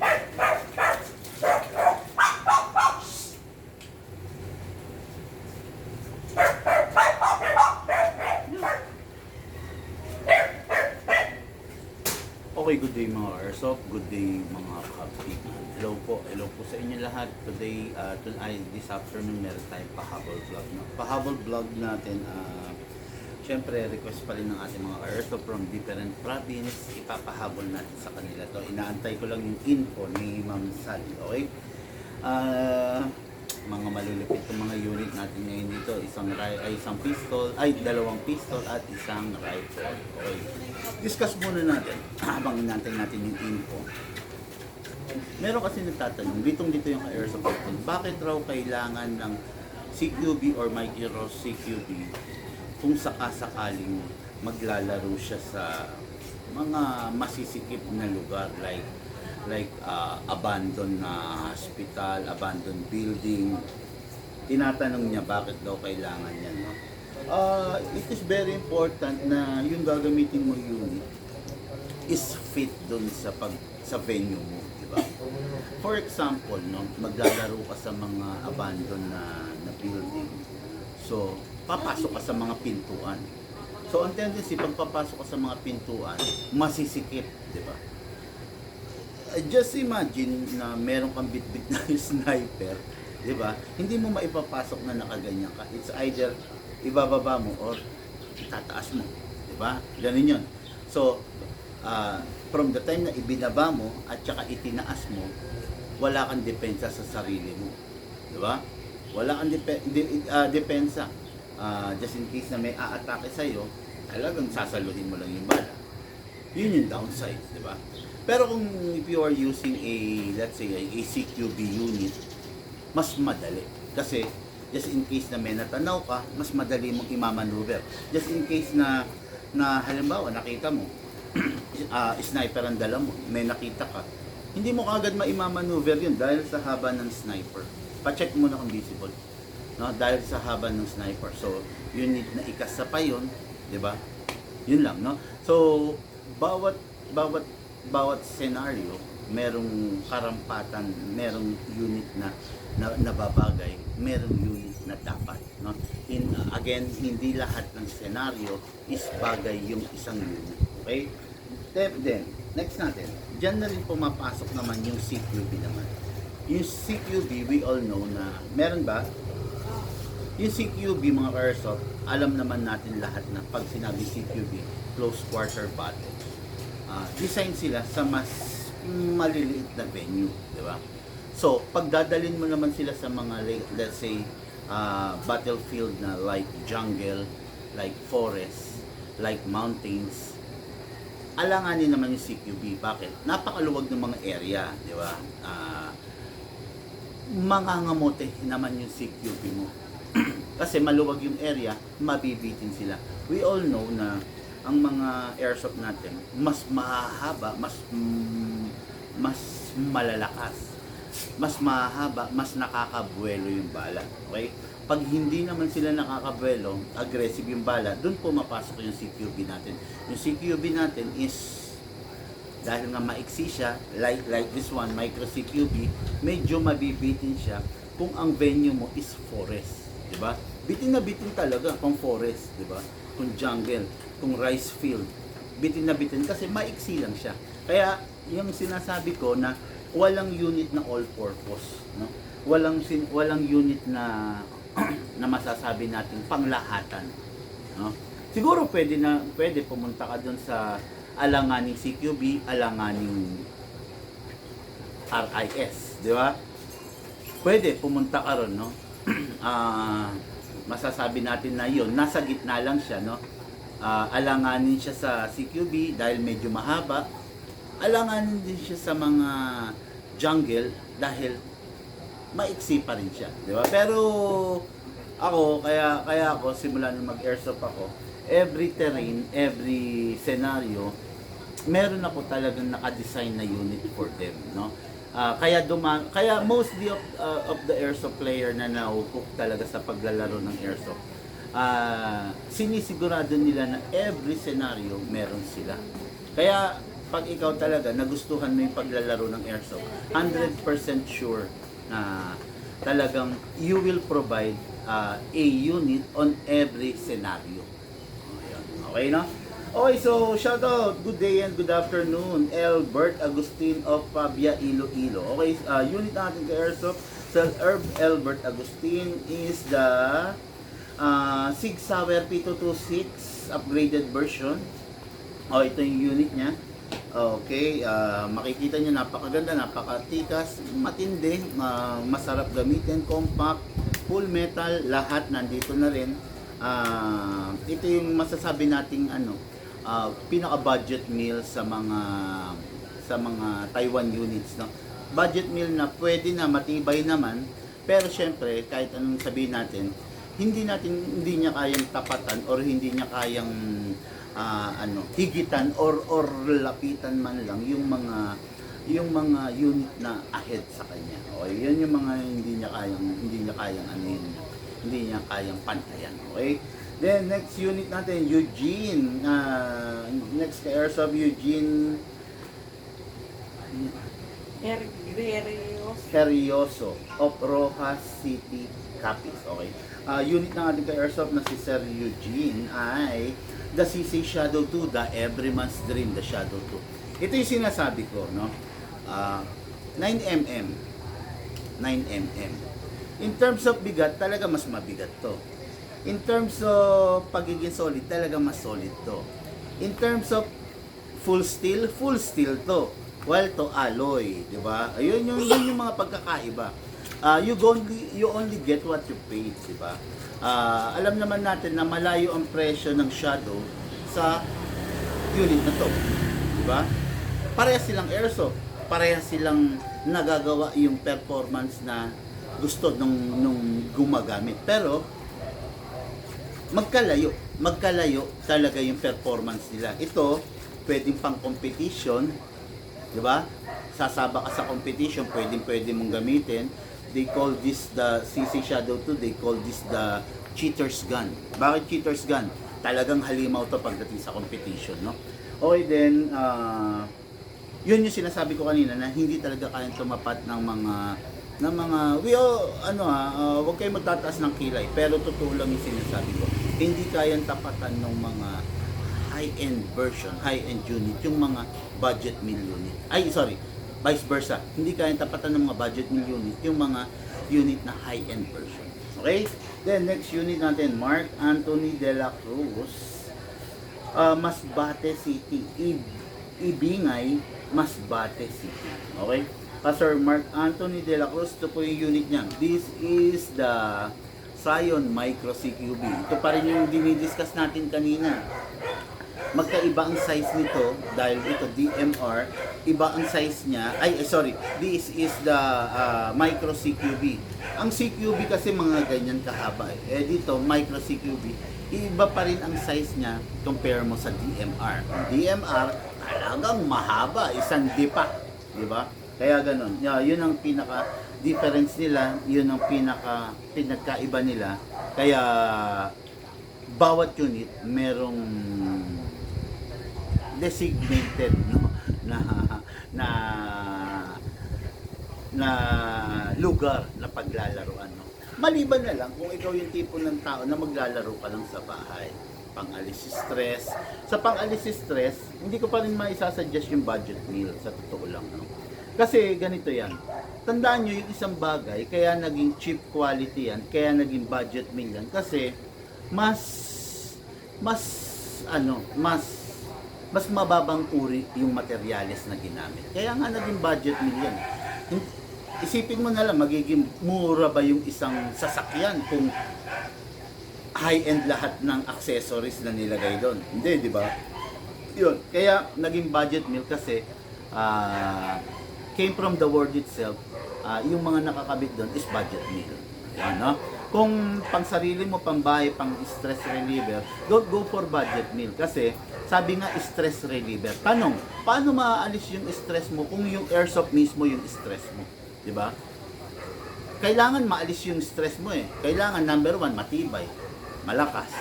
Okay, good day mga Airsoft, good day mga kapatid. Hello po sa inyo lahat. Today, this afternoon meron tayong pahabol vlog. No? Pahabol vlog natin, syempre request pa rin ng ating mga Airsoft from different province. Ipapahabol natin sa kanila to. Inaantay ko lang yung info ni Ma'am Sally, okay? Mga malulupit yung mga unit natin ngayon dito, isang pistol, dalawang pistol at isang rifle. Okay. Discuss muna natin habang inaantay natin yung info. Meron kasi nagtatanong, dito yung Airsoft natin, bakit raw kailangan ng CQB or micro CQB kung sakasakaling maglalaro siya sa mga masisikip na lugar like abandoned na hospital, abandoned building. Tinatanong niya bakit daw kailangan yan, no? It is very important na yung gagamitin mo unit is fit doon sa venue mo, di ba? For example, no, maglalaro ka sa mga abandoned na building. So, papasok ka sa mga pintuan. So, ang tendency, pag papasok ka sa mga pintuan, masisikip, di ba? Just imagine na meron kang bitbit na sniper, di ba? Hindi mo maipapasok na nakaganyan ka. It's either ibababa mo or itataas mo, di ba? Ganun yun. So, from the time na ibinaba mo at saka itinaas mo, wala kang depensa sa sarili mo, di ba? Wala kang depensa. Just in case na may aatake sa'yo, talagang sasaluhin mo lang yung bala. Yun yung downside, di ba? Pero kung if you are using let's say a CQB unit, mas madali. Kasi just in case na may natanaw ka, mas madali mong imamaneuver. Just in case na halimbawa nakita mo, sniper ang dala mo, may nakita ka, hindi mo kagad maimamaneuver yun dahil sa haba ng sniper. Pa-check mo na kung visible. No? Dahil sa haba ng sniper. So, unit na ikasa pa yun, di ba? Yun lang, no? So, bawat senaryo, merong karampatan, merong unit na nababagay, merong unit na dapat, no? Again, hindi lahat ng senaryo is bagay yung isang unit. Okay? Then, next natin, dyan na rin pumapasok naman yung CQB naman. Yung CQB, we all know na, meron ba? Yung CQB, mga Airsoft, alam naman natin lahat na pag sinabi CQB, close quarter battle. Design sila sa mas maliliit na venue, di ba? So, pag dadalhin mo naman sila sa mga, let's say, battlefield na like jungle, like forest, like mountains, alanganin naman yung CQB. Bakit? Napakaluwag ng mga area, di ba? Mangangamote naman yung CQB mo. Kasi maluwag yung area, mabibitin sila. We all know na ang mga airsoft natin mas mahahaba, mas malalakas, mas mahahaba, mas nakakabuelo yung bala. Okay? Pag hindi naman sila nakakabuelo, aggressive yung bala, doon pumapasok yung CQB natin. Yung CQB natin is, dahil nga maiksi siya, like this one, micro CQB, medyo mabibitin siya kung ang venue mo is forest, di ba? Bitin na bitin talaga kung forest, di ba? Kung jungle, kung rice field, bitin na bitin kasi maiksi lang siya. Kaya yung sinasabi ko na walang unit na all purpose, no? Walang unit na na masasabi natin panglahatan, no? Siguro pwede pumunta ka doon sa alanganing CQB, alanganing RIS, di ba? Pwede pumunta ka ron, no? Masasabi natin na yun, nasa gitna lang siya, no? Alanganin siya sa CQB dahil medyo mahaba. Alanganin din siya sa mga jungle dahil maiksi pa rin siya, di ba? Pero ako, kaya ako simula nung mag-airsoft ako, every terrain, every scenario, meron ako talagang naka-design na unit for them, no? Kaya mostly of the airsoft player na nauhook talaga sa paglalaro ng airsoft, sinisigurado nila na every scenario meron sila. Kaya pag ikaw talaga nagustuhan mo yung paglalaro ng airsoft, 100% sure na talagang you will provide a unit on every scenario. Ayan. Okay, no? Okay, so shout out, good day and good afternoon, Albert Agustin of Pabia, Iloilo. Okay, unit natin kay airsoft, Sir Albert Agustin is the Sig Sauer P226 upgraded version. Oh, ito yung unit niya. Okay, makikita niyo napakaganda, napakatikas, matindi, masarap gamitin, compact, full metal, lahat nandito na rin. Ito yung masasabi nating pinaka-budget meal sa mga Taiwan units, no. Budget meal na pwede na matibay naman, pero syempre kahit anong sabihin natin, hindi niya kayang tapatan or hindi niya kayang higitan or lapitan man lang yung mga unit na ahead sa kanya. Okay, yun yung mga hindi niya kayang pantayan. Okay? Then next unit natin, Eugene. Next kay Airsoft, Eugene Herioso of Rojas City, Capiz. Okay. Unit ng ating kay Airsoft na si Sir Eugene ay the CC Shadow 2, the Everyman's Dream, the Shadow 2. Ito yung sinasabi ko, no? 9mm. 9mm. In terms of bigat, talaga mas mabigat to. In terms of pagiging solid, talaga mas solid to. In terms of full steel to. While to alloy, di ba? Ayun yung mga pagkakaiba. You only get what you pay, di ba? Alam naman natin na malayo ang presyo ng Shadow sa unit na to, di ba? Parehas silang airsoft, parehas silang nagagawa yung performance na gusto nung gumagamit. Pero magkalayo talaga yung performance nila. Ito, pwedeng pang competition, di ba? Sasaba ka sa competition, pwede mong gamitin. They call this the CC Shadow 2, they call this the cheater's gun. Bakit cheater's gun? Talagang halimaw to pagdating sa competition, no? Okay, then yun yung sinasabi ko kanina na hindi talaga kayang tumapat ng mga wag kayong magtataas ng kilay, pero totoo lang yung sinasabi ko. Hindi kayang tapatan ng mga high-end version, high-end unit, yung mga budget meal unit. Vice versa. Hindi kayang tapatan ng mga budget meal unit, yung mga unit na high-end version. Okay? Then, next unit natin, Mark Anthony de la Cruz, Masbate City. Ibingay, Masbate City. Okay? Sir Mark Anthony de la Cruz, ito po yung unit niya. This is the Scion Micro CQB. Ito pa rin yung dinidiscuss natin kanina. Magkaiba ang size nito dahil ito DMR, iba ang size niya. This is the Micro CQB. Ang CQB kasi mga ganyan kahaba. Dito, Micro CQB, iba pa rin ang size niya compare mo sa DMR. Ang DMR, talagang mahaba, isang dipa. Di ba? Kaya ganun. Yun ang pinaka-difference nila, yun ang pinagkaiba nila. Kaya, bawat unit merong designated, no, na lugar na paglalaruan, no. Maliban na lang kung ikaw yung tipo ng tao na maglalaro ka lang sa bahay, pang-alis stress. Sa pang-alis stress, hindi ko pa rin maisasuggest yung budget meal, sa totoo lang, no. Kasi ganito yan. Tandaan nyo yung isang bagay, kaya naging cheap quality yan, kaya naging budget meal yan, kasi mas mababang uri yung materyales na ginamit. Kaya nga naging budget meal yan. Isipin mo na lang, magiging mura ba yung isang sasakyan kung high-end lahat ng accessories na nilagay doon? Hindi, di ba? Yun. Kaya naging budget meal kasi came from the word itself. Yung mga nakakabit doon is budget meal. Yan, no? Kung pang sarili mo, pang bahay, pang stress reliever, don't go for budget meal. Kasi sabi nga stress reliever. Tanong, paano maaalis yung stress mo kung yung airsoft mismo yung stress mo? Di ba? Kailangan maalis yung stress mo eh. Kailangan number 1, matibay, malakas.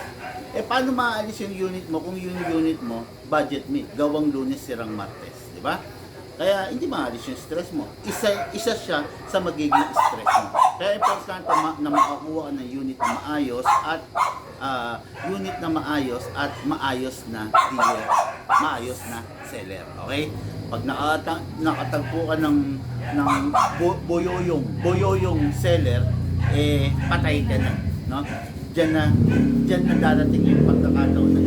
Paano maalis yung unit mo kung yung unit mo budget meal, gawang Lunes, Sirang Martes? di ba? Kaya hindi maalis yung stress mo. Isa siya sa magiging stress mo. Kaya importante na makakuha ka ng unit na maayos at maayos na dealer, maayos na seller. Okay? Pag nakatagpo ka ng boyoyong seller, patay ka na, no? Diyan na darating yung pagkakataon na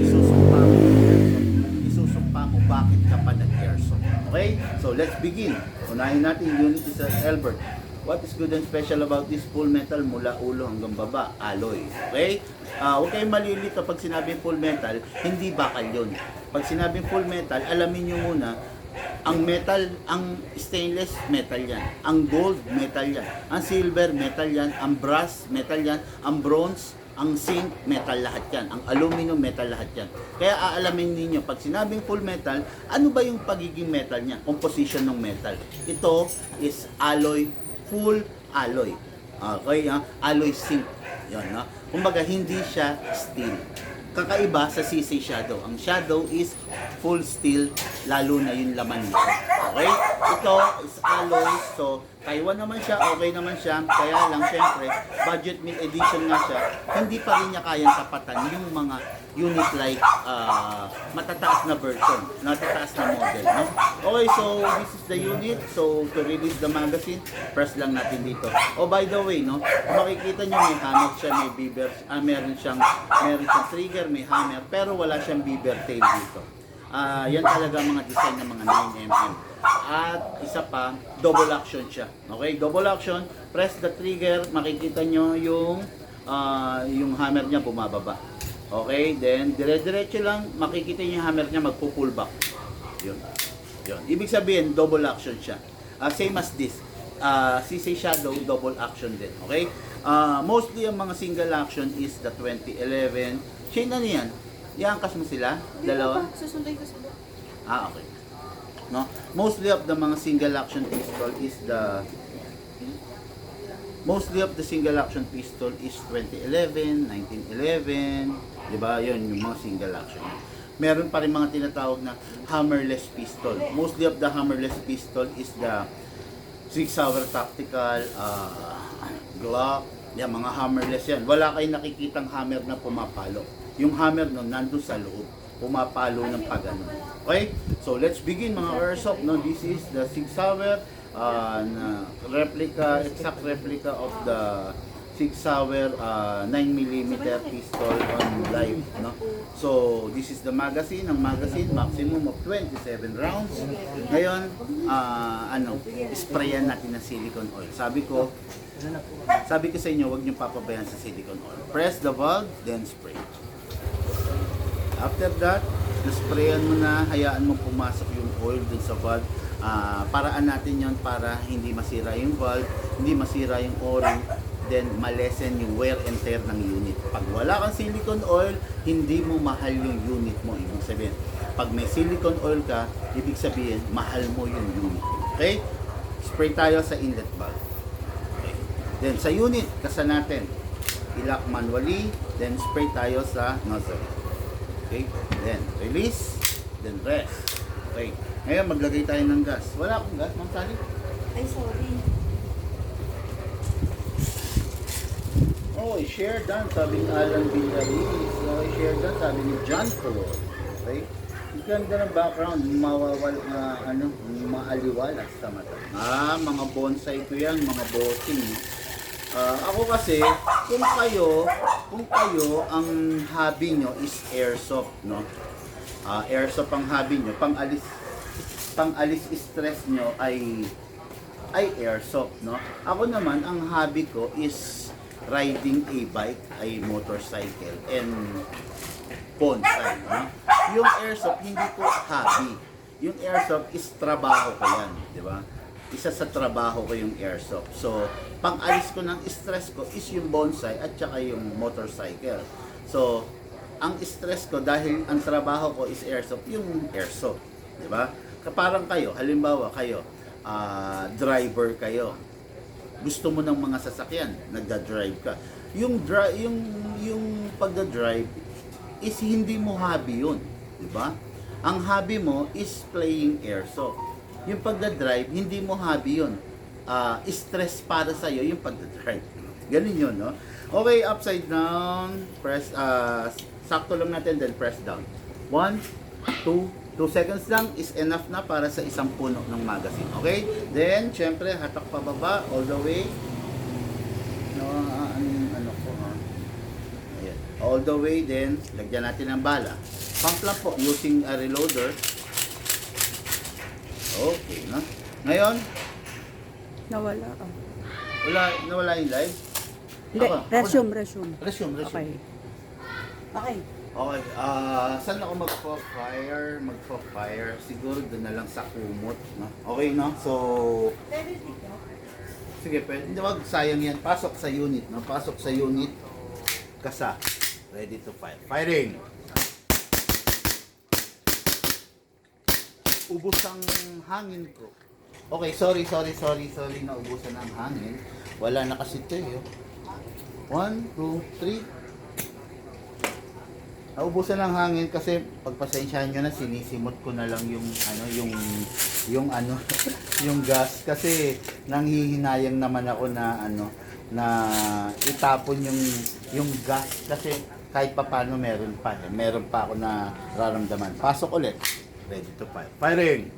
isusumpa mo bakit ka pa nag-airsoft. Okay? So let's begin. Unahin natin yung unit sa Elbert. What is good and special about this full metal mula ulo hanggang baba? Alloy. Okay? Huwag kayong malilito pag sinabing full metal, hindi bakal yun. Pag sinabing full metal, alamin nyo muna, ang metal, ang stainless metal yan, ang gold metal yan, ang silver metal yan, ang brass metal yan, ang bronze, ang zinc metal lahat yan, ang aluminum metal lahat yan. Kaya aalamin ninyo pag sinabing full metal, ano ba yung pagiging metal niya, composition ng metal. Ito is alloy, full alloy. Okay, alloy zinc. Yan, no? Kumbaga hindi siya steel. Kakaiba sa CC Shadow. Ang Shadow is full steel, lalo na yung laman nito. Okay? Ito is alloy, so Taiwan naman siya, okay naman siya. Kaya lang, syempre, budget meal edition nga siya, hindi pa rin niya kayang tapatan yung mga unit like matataas na version, matataas na model. No? Okay, so this is the unit. So to release the magazine, press lang natin dito. Oh, by the way, no, makikita nyo may hammer siya, may beaver, meron siyang trigger, may hammer, pero wala siyang beaver tail dito. Yan talaga mga design ng mga 9mm. At isa pa, double action siya. Okay, double action, press the trigger, makikita nyo yung hammer niya bumababa. Okay, then dire-diretso lang, makikita nyo yung hammer niya magpo-pull back. Yun. Ibig sabihin, double action siya. Same as this. CC Shadow, double action din. Okay? Mostly ang mga single action is the 2011. Chain ano yan? Iangkas mo sila? Dalawa? Susunday ko sila. Okay. No? Mostly of the mga single action pistol is single action pistol is 2011, 1911, 'di ba? 'Yun yung mga single action. Meron pa rin mga tinatawag na hammerless pistol. Mostly of the hammerless pistol is the Sig Sauer Tactical, Glock, yan mga hammerless yan. Wala kayong nakikitang hammer na pumapalo. Yung hammer no nandun sa loob, pumapalo ng pagano. Okay? So let's begin mga airsoft. No, this is the Sig Sauer na exact replica of the Sig Sauer 9mm pistol on live. No? So this is the magazine. Ang magazine maximum of 27 rounds. Ngayon, sprayan natin ng silicone oil. Sabi ko sa inyo, huwag niyo papabayaan sa silicone oil. Press the valve, then spray. After that, nasprayan mo na, hayaan mo pumasok yung oil dun sa valve. Paraan natin yon para hindi masira yung valve, hindi masira yung o-ring, then malesen yung wear and tear ng unit. Pag wala kang silicone oil, hindi mo mahal yung unit mo. Ibig sabihin, pag may silicone oil ka, ibig sabihin, mahal mo yung unit. Okay? Spray tayo sa inlet valve. Okay. Then sa unit, kasa natin, i-lock manually, then spray tayo sa nozzle. Okay? Then release, then rest. Okay. Ngayon maglagay tayo ng gas. Wala akong gas, Ma'am Sally. Ay, sorry. Oh, share done, sabi ni Alan Villaris. Okay, share done, sabi ni John Paul. Okay? Ang ganda ng background, maaliwalas sa mata. Mga bonsai ko yan, mga bossing. Ako kasi, kung kayo ang hobby nyo is airsoft, no? Airsoft ang hobby nyo, pang-alis stress nyo ay airsoft, no? Ako naman, ang hobby ko is riding a bike, ay motorcycle, and bonsai, no? Yung airsoft, hindi ko hobby. Yung airsoft is trabaho ko yan, di ba? Isa sa trabaho ko yung airsoft. So, pang-alis ko ng stress ko is yung bonsai at saka yung motorcycle. So, ang stress ko dahil ang trabaho ko is airsoft, yung airsoft. Di ba? Parang kayo, halimbawa kayo, driver kayo. Gusto mo ng mga sasakyan, nagda-drive ka. Yung pagda-drive is hindi mo hobby yun. Di ba? ang hobby mo is playing airsoft. Yung pagdadrive, hindi mo hobby yun. Stress para sa'yo yung pagdadrive. Ganun yun, no? Okay, upside down, press, sakto lang natin, then press down. 1, 2 seconds lang is enough na para sa isang puno ng magazine. Okay? Then, syempre, hatak pababa, all the way. No, ano ko, ha? Ayan. All the way, then, lagyan natin ng bala. Pump lang po, using a reloader. Okay, no? Ngayon, Nawala. nawala yung live? Hindi, Ako. resume. Resume. Okay. Okay. Okay, saan ako magpo-fire? Siguro doon na lang sa kumot, no? Okay, no? So, sige, pwede. Hindi, wag, sayang yan. Pasok sa unit, no? Pasok sa unit. Kasa. Ready to fire. Firing! Ubos ang hangin ko. Okay, sorry. Naubusan ang hangin. Wala na kasi ito, eh. 1, 2, 3. Naubusan ng hangin kasi pagpasensyahan nyo na, sinisimot ko na lang yung yung gas kasi nanghihinayang naman ako na itapon yung gas kasi kahit papaano meron pa ako na nararamdaman. Pasok ulit. Ready to fire. Firing.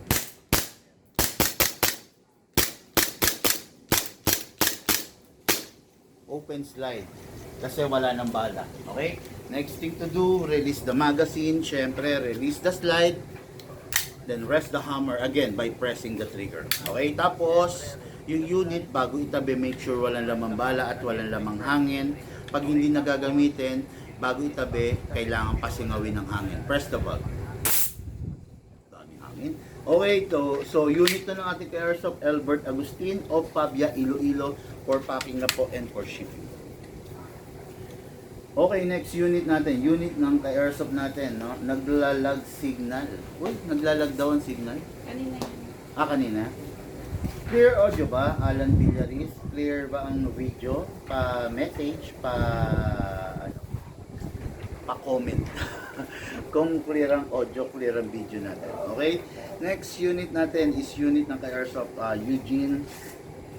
Open slide kasi wala nang bala. Okay? Next thing to do, release the magazine. Syempre, release the slide. Then rest the hammer again by pressing the trigger. Okay? Tapos, yung unit, bago itabi, make sure walang lamang bala at walang lamang hangin. Pag hindi nagagamitin, bago itabi, kailangan pasingawin ng hangin. Press the valve. Daming hangin. Okay, so unit na ng ating Airsoft Albert Agustin of Pavia, Iloilo for packing na po and for shipping. Okay, next unit natin. Unit ng ka-airsoft natin, no? Naglalag signal. Uy, naglalag daw ang signal. Kanina yan. Kanina. Clear audio ba, Alan Villaris? Clear ba ang video? Pa-message? Pa-comment. Kung clear ang audio, clear ang video natin. Okay? Next unit natin is unit ng ka-airsoft Eugene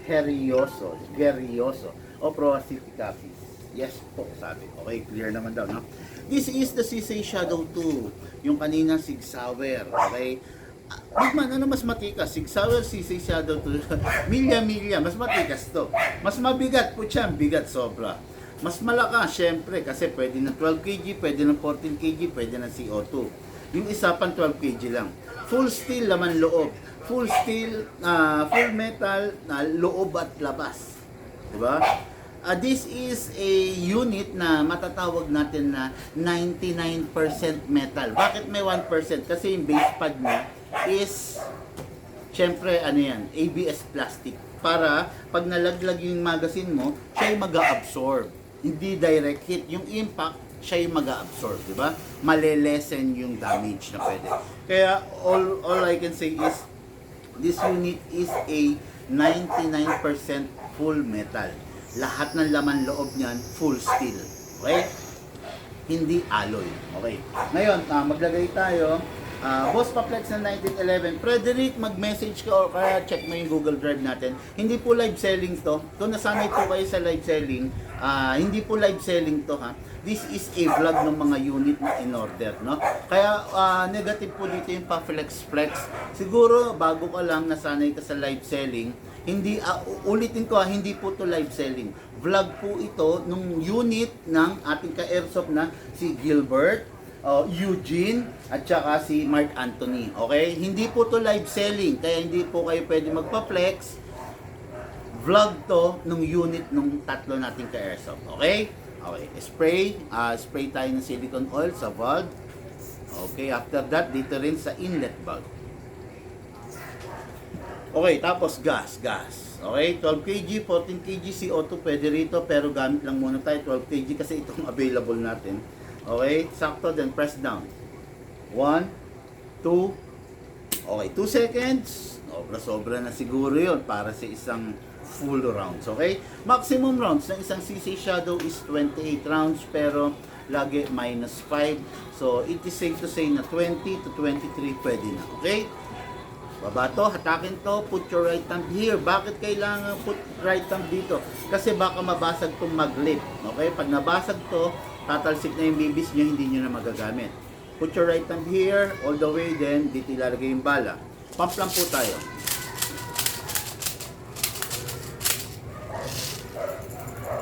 Gerioso o Pro City Copies. Yes po, sabi. Okay, clear naman daw, no? This is the CC Shadow 2. Yung kanina Sig Sauer, okay? Bigman, ano mas matikas? Sig Sauer, CC Shadow 2. Milya, mas matikas to. Mas mabigat po siya, bigat sobra. Mas malakas, syempre, kasi pwede na 12 kg, pwede na 14 kg, pwede na CO2. Yung isa pang 12 kg lang. Full steel, laman loob. Full steel, full metal, loob at labas. Diba? This is a unit na matatawag natin na 99% metal. Bakit may 1%? Kasi yung base pad niya is, syempre, ABS plastic. Para pag nalaglag yung magazine mo, siya yung mag-absorb. Hindi direct hit. Yung impact, siya yung mag-absorb, di ba? Malelesen yung damage na pwede. Kaya all I can say is, this unit is a 99% full metal. Lahat ng laman loob niyan, full steel. Okay? Hindi alloy. Okay. Ngayon, maglagay tayo. Boss Paplex ng 1911. Frederick, mag-message ka o kaya check mo yung Google Drive natin. Hindi po live selling to. Kung nasanay po kayo sa live selling, hindi po live selling to, ha. This is a vlog ng mga unit na in order, no? Kaya negative po dito yung pa-flex. Siguro bago ka lang nasanay ka sa live selling, hindi ulitin ko, hindi po to live selling. Vlog po ito nung unit ng ating ka-airsoft na si Gilbert, Eugene at saka si Mark Anthony. Okay? Hindi po to live selling, kaya hindi po kayo pwede magpa-flex. Vlog to nung unit nung tatlo nating ka-airsoft. Okay? Okay, spray tayo ng silicone oil sa valve. Okay, after that, dito rin sa inlet valve. Okay, tapos gas. Okay, 12 kg, 14 kg, CO2 pwede rito, pero gamit lang muna tayo 12 kg kasi itong available natin. Okay, sakto, then press down. 1, 2, okay, 2 seconds. Sobra na siguro yun para sa isang full rounds, okay? Maximum rounds ng isang CC Shadow is 28 rounds, pero lagi -5. So, it is safe to say na 20 to 23 pwede na. Okay? Baba to, hatakin to, put your right thumb here. Bakit kailangan put right thumb dito? Kasi baka mabasag tong maglip. Okay? Pag nabasag to, tatalsik na yung bibis nyo, hindi nyo na magagamit. Put your right thumb here, all the way, then dito ilalagay yung bala. Pump lang po tayo.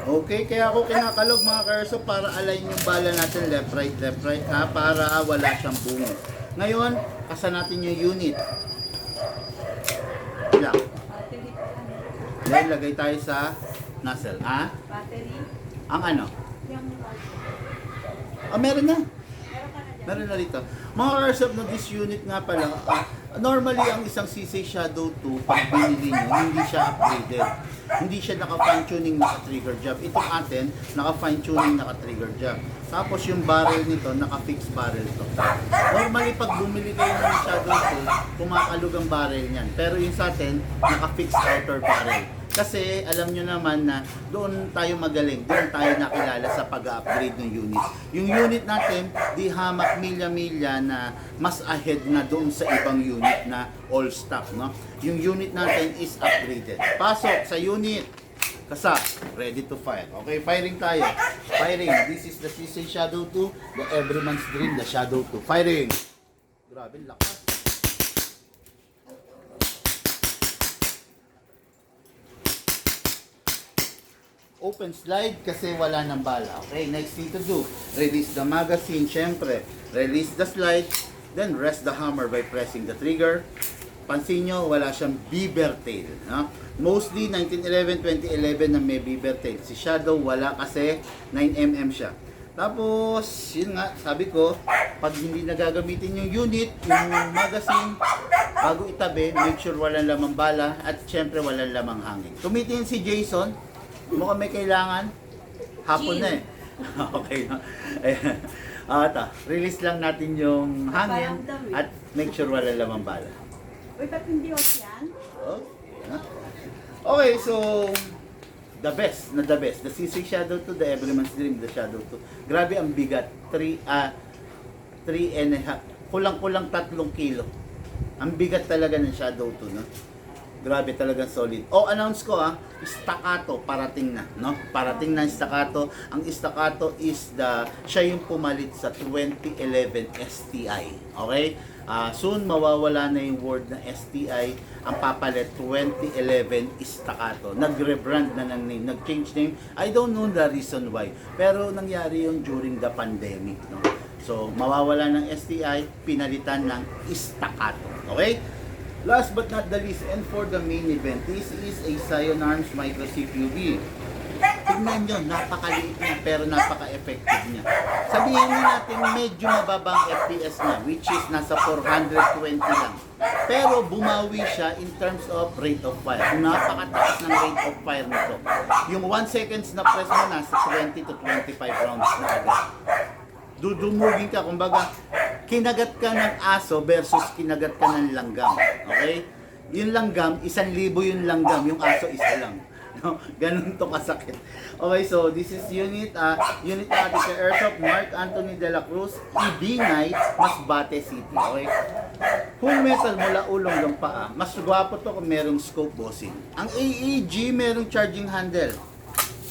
Okay, kaya ako kinakalog mga karso para align yung bala natin left, right, ha, para wala siyang bungo. Ngayon, kasa natin yung unit. Lang. Battery pa lang. Then, lagay tayo sa nozzle. Ha? Battery. Ang ano? Yung Meron na. meron ka na dyan. Meron na rito. Mga karsap na this unit nga pala, normally ang isang CC Shadow 2, pag binili nyo, hindi siya upgraded. Hindi siya naka-fine tuning, naka-trigger job. Itong atin, naka-fine tuning, naka-trigger job. Tapos yung barrel nito, naka-fixed barrel to. Normally pag bumili kayo ng Shadow 2, kumakalog ang barrel niyan. Pero yung sa atin, naka-fixed outer barrel. Kasi alam nyo naman na doon tayo magaling, doon tayo nakilala sa pag-upgrade ng unit. Yung unit natin, di hamak milya-milya na mas ahead na doon sa ibang unit na all stock, no? Yung unit natin is upgraded. Pasok sa unit. Kasa, ready to fire. Okay, firing tayo. Firing. This is the CC Shadow 2, the Everyman's Dream, the Shadow 2. Firing. Grabe, lakas. Open slide kasi wala ng bala. Okay, next thing to do, release the magazine, syempre. Release the slide, then rest the hammer by pressing the trigger. Pansin nyo, wala siyang beaver tail. No? Mostly 1911, 2011 na may beaver tail. Si Shadow wala kasi 9mm siya. Tapos, yun nga, sabi ko, pag hindi nagagamitin yung unit, yung magazine, bago itabi, make sure walang lamang bala at syempre walang lamang hangin. Tumitingin si Jason, mukhang may kailangan. Hapon na eh. Okay. Ayan. Release lang natin yung hangin at make sure wala lamang bala. Uy, ba't hindi off yan? Okay, so the best. The CC Shadow 2, the Everyman's Dream, the Shadow 2. Grabe ang bigat. 3 and a half. Kulang-kulang 3 kilo. Ang bigat talaga ng Shadow 2, no? Grabe talagang solid. Announce ko staccato parating na, no? Parating na staccato. Ang staccato is siya yung pumalit sa 2011 STI. Okay? Soon mawawala na yung word na STI. Ang papalit 2011 staccato. Nag-rebrand na ng name, nag-change name. I don't know the reason why. Pero nangyari yun during the pandemic, no? So, mawawala ng STI, pinalitan ng staccato. Okay? Last but not the least, and for the main event, this is a Scion Arms Micro CQB. Tignan nyo, napakaliit niya pero napaka-effective niya. Sabihin natin medyo mababang FPS na, which is nasa 420 lang. Pero bumawi siya in terms of rate of fire. Napakataas ng rate of fire nito. Yung 1 seconds na press mo, nasa 20 to 25 rounds na agad. Dudumugin ka, kumbaga, kinagat ka ng aso versus kinagat ka ng langgam. Okay? Yung langgam, 1,000 yung langgam, yung aso isa lang. No? Ganun to kasakit. Okay, so this is unit unit natin sa Airsoft Mark Anthony de la Cruz, EB9, Masbate City. Okay? Full metal mula ulong ng paa. Mas gwapo to kung merong scope bossing. Ang AEG merong charging handle.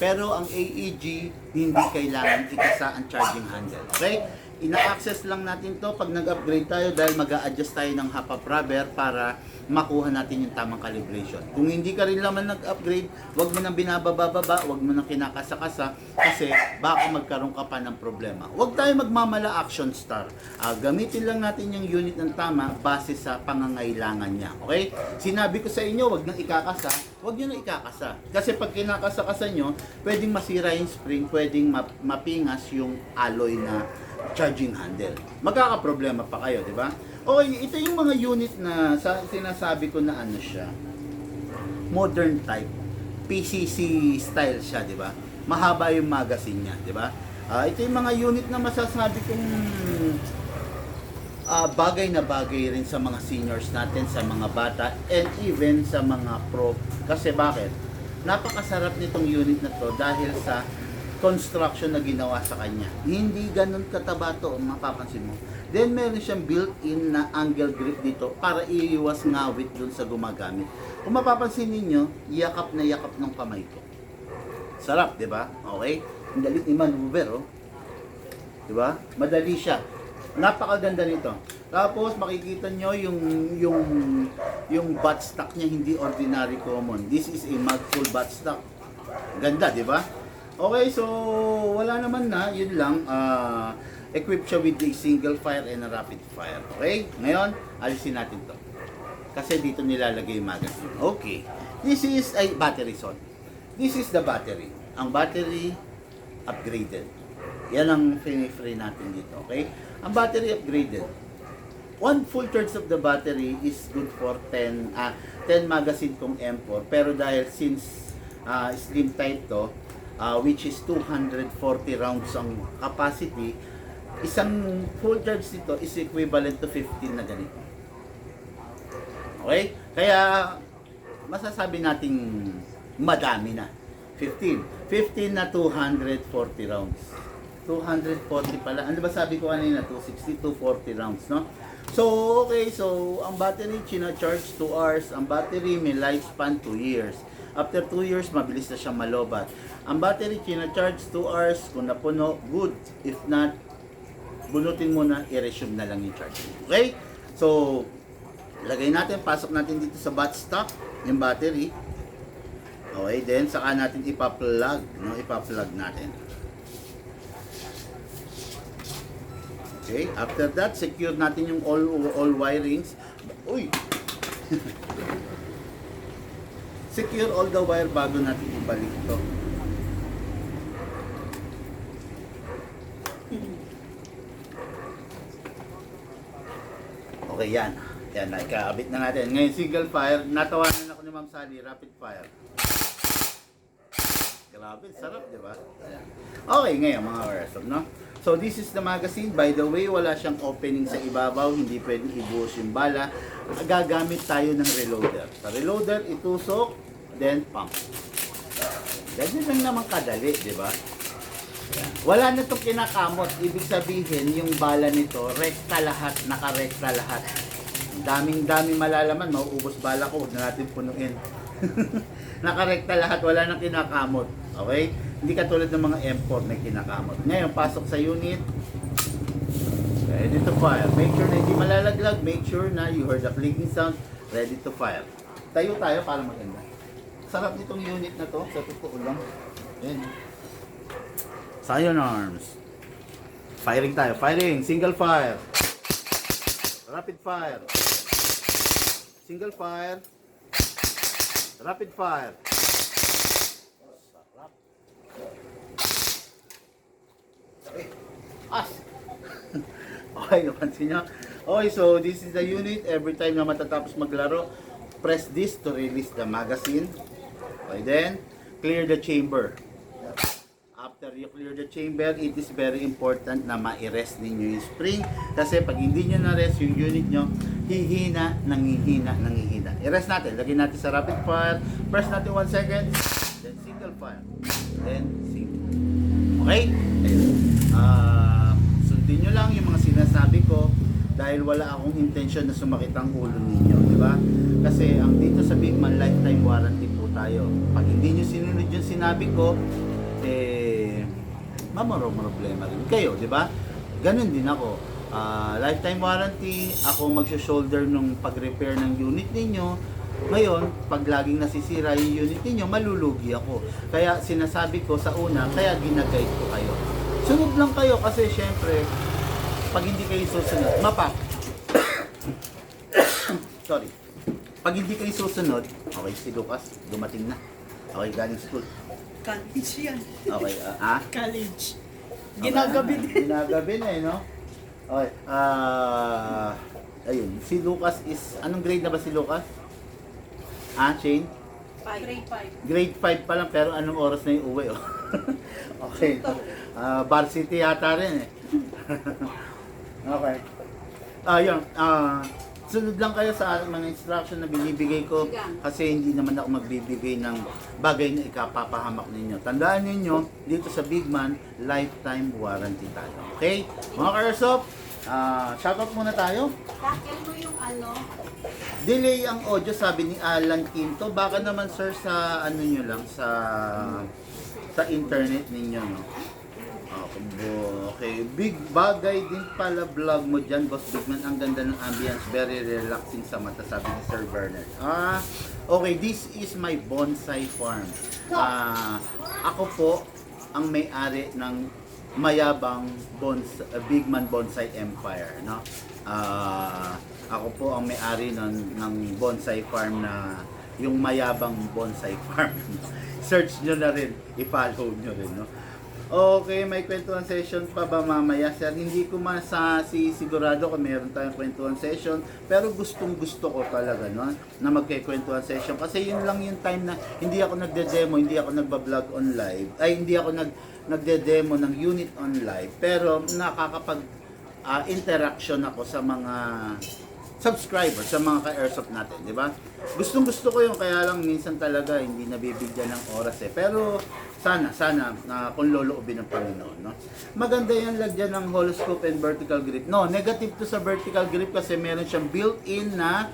Pero ang AEG, hindi kailangan ikasa ang charging handle. Okay? Ina-access lang natin to pag nag-upgrade tayo dahil mag-a-adjust tayo ng half-up rubber para makuha natin yung tamang calibration. Kung hindi ka rin naman nag-upgrade, wag mo nang binababa-baba, wag mo nang kinakasa-kasa kasi baka magkaroon ka pa ng problema. Wag tayo magmamala action star. Gamitin lang natin yung unit ng tama base sa pangangailangan niya. Okay? Sinabi ko sa inyo, wag nang ikakasa, wag nyo na ikakasa. Kasi pag kinakasa-kasa nyo, pwedeng masira yung spring, pwedeng mapingas yung alloy na charging handle. Magkakaproblema pa kayo, di ba? Okay, ito yung mga unit na sinasabi ko na ano siya, modern type, PCC style siya, di ba? Mahaba yung magazine niya, di ba? Ito yung mga unit na masasabi kong bagay na bagay rin sa mga seniors natin, sa mga bata, and even sa mga pro. Kasi bakit? Napakasarap nitong unit na to dahil sa construction na ginawa sa kanya. Hindi ganun kataba to, mapapansin mo. Then meron siyang built-in na angle grip dito para iiwas ngawit dun sa gumagamit. Kung mapapansin ninyo, yakap na yakap ng kamay ko. Sarap, di ba? Okay? Ang dalit ni maneuver, oh. Di ba? Madali siya. Napakaganda nito. Tapos makikita nyo yung buttstock niya hindi ordinary common. This is a mag-full buttstock. Ganda, di ba? Okay, so wala naman na, yun lang. Equipped siya with a single fire and a rapid fire. Okay? Ngayon, alisin natin to. Kasi dito nilalagay yung magazine. Okay. This is a battery zone. This is the battery. Ang battery upgraded. Yan ang free natin dito. Okay? Ang battery upgraded. 1 full charge of the battery is good for 10 magazine kung M4. Pero dahil since slim type to, which is 240 rounds ang capacity, isang full charge dito is equivalent to 15 na ganito. Okay? Kaya masasabi nating madami na. 15 na 240 rounds. 240 pala. Ano ba sabi ko kanina? 260, 240 rounds, no? So, okay. So, ang battery, china-charge 2 hours. Ang battery, may lifespan 2 years. After 2 years, mabilis na siyang malobat. Ang battery, china-charge 2 hours. Kung napuno, good. If not, bunutin mo na, i-resume na lang yung charge. Okay? So, lagay natin, pasok natin dito sa buttstock, yung battery. Okay, then saka natin ipa-plug, no? Ipa-plug natin. Okay, after that, secure natin yung all wirings. Uy! Secure all the wire bago natin ibalik ito. Okay, yan. Yan, nakakabit na natin. Ngayon, single fire. Natawanan ako ni Ma'am Sally, rapid fire. Grabe, sarap, di ba? Ayan. Okay, ngayon mga karesog, no? So, this is the magazine. By the way, wala siyang opening sa ibabaw. Hindi pwedeng ibuhos yung bala. Gagamit tayo ng reloader. Sa reloader, itusok, then pump. Ganyan lang naman kadali, di ba? Ayan. Wala na itong kinakamot. Ibig sabihin, yung bala nito, rekta lahat, nakarekta lahat. Daming malalaman, mauubos bala ko, huwag na natin punuin. Nakarekta lahat, wala nang kinakamot. Okay? Hindi katulad ng mga M4 may kinakamot. Ngayon, pasok sa unit. Ready to fire. Make sure na hindi malalaglag. Make sure na you heard the clicking sound. Ready to fire. Tayo para maganda. Sarap nitong unit na to. Sa totoo lang. Ayan. Sidearms. Firing tayo. Firing. Single fire. Rapid fire. Single fire. Rapid fire. Sarap. As. Okay, napansin nyo? Okay, so this is the unit. Every time na matatapos maglaro, press this to release the magazine. Okay, then, clear the chamber. After you clear the chamber, it is very important na ma-rest ninyo yung spring. Kasi pag hindi nyo na-rest yung unit nyo, hihina. I-rest natin. Lagyan natin sa rapid fire. Press natin 1 second. Then single fire. Then single. Okay? Ayun. Sundin nyo lang yung mga sinasabi ko dahil wala akong intention na sumakit ang ulo ninyo. Diba? Kasi ang dito sa Big Man, lifetime warranty po tayo. Pag hindi nyo sinunod yung sinabi ko, mamaro problema rin kayo, di ba? Ganun din ako. Lifetime warranty, ako magsho-shoulder nung pag-repair ng unit ninyo. Ngayon, pag laging nasisira yung unit ninyo, malulugi ako. Kaya sinasabi ko sa una, kaya ginaguide ko kayo. Sunod lang kayo kasi syempre, pag hindi kayo susunod, sorry. Pag hindi kayo susunod, okay, si Lucas, dumating na. Okay, galing school. College yan. Okay, College. Ginagabi din. Ginagabi na no? Okay, ayun, si Lucas is, anong grade na ba si Lucas? Shane? Grade 5. Grade 5 pa lang, pero anong oras na yung uwi, oh? Okay. Varsity yata rin, eh. Okay. Yun, sunod lang kayo sa aking mga instruction na binibigay ko kasi hindi naman ako magbibigay ng bagay na ikapapahamak ninyo. Tandaan ninyo, dito sa Big Man, lifetime warranty tayo. Okay? Mga ka-airsoft, shoutout muna tayo. Takil mo yung ano. Delay ang audio, sabi ni Alan Quinto. Baka naman sir sa ano nyo lang, sa internet ninyo, no? Okay, big bagay din pala vlog mo dyan, Boss Bigman. Ang ganda ng ambience, very relaxing sa mata, sabi ni Sir Bernard. Okay, this is my bonsai farm. Ako po ang may-ari ng mayabang Bigman Bonsai Empire, no? Ako po ang may-ari ng bonsai farm na yung mayabang bonsai farm. Search nyo na rin, i-follow nyo rin, no? Okay, may kwentuhan session pa ba mamaya, sir? Hindi ko sigurado kung meron tayong kwentuhan session, pero gustong gusto ko talaga, no, na magkikwentuhan session kasi yun lang yung time na hindi ako nagde-demo, hindi ako nagba-vlog on live, hindi ako nagde-demo ng unit on live, pero nakakapag interaction ako sa mga subscribers, sa mga ka-airsoft natin, di ba? Gustong gusto ko yung, kaya lang minsan talaga hindi nabibigyan ng oras eh. Pero sana kung loloobin ng Panginoon, no? Maganda yan, lagyan ng hollow scope and vertical grip. No, negative to sa vertical grip kasi meron siyang built-in na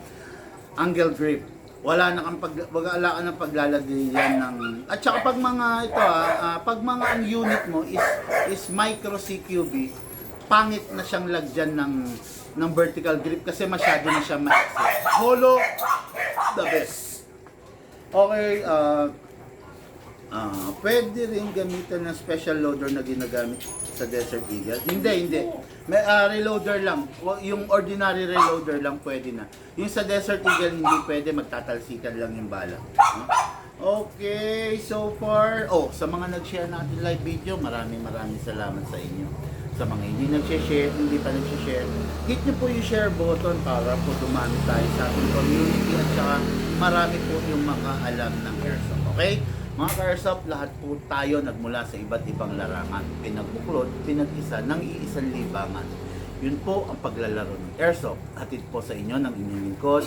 angle grip. Wala ka ng paglalagay yan ng, at saka pag mga ito pag mga ang unit mo is micro CQB, pangit na siyang lagyan ng vertical grip kasi masyado na siya maiksi. Hollow, the best. Okay, pwede rin gamitan ng special loader na ginagamit sa Desert Eagle. Hindi. May reloader lang. Yung ordinary reloader lang pwede na. Yung sa Desert Eagle hindi pwede, magtatalsikan lang yung bala. Okay, so far, sa mga nag-share natin live video, maraming salamat sa inyo. Sa mga hindi pa nag-share, hit nyo po yung share button para po dumami tayo sa ating community at saka marami po yung makaalam ng airsoft. Okay? Mga ka-airsoft, lahat po tayo nagmula sa iba't ibang larangan. Pinagbuklod, pinag-isa ng iisang libangan. Yun po ang paglalaro ng airsoft. Hatid po sa inyo ng inyong lingkod,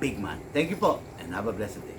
Big Man. Thank you po and have a blessed day.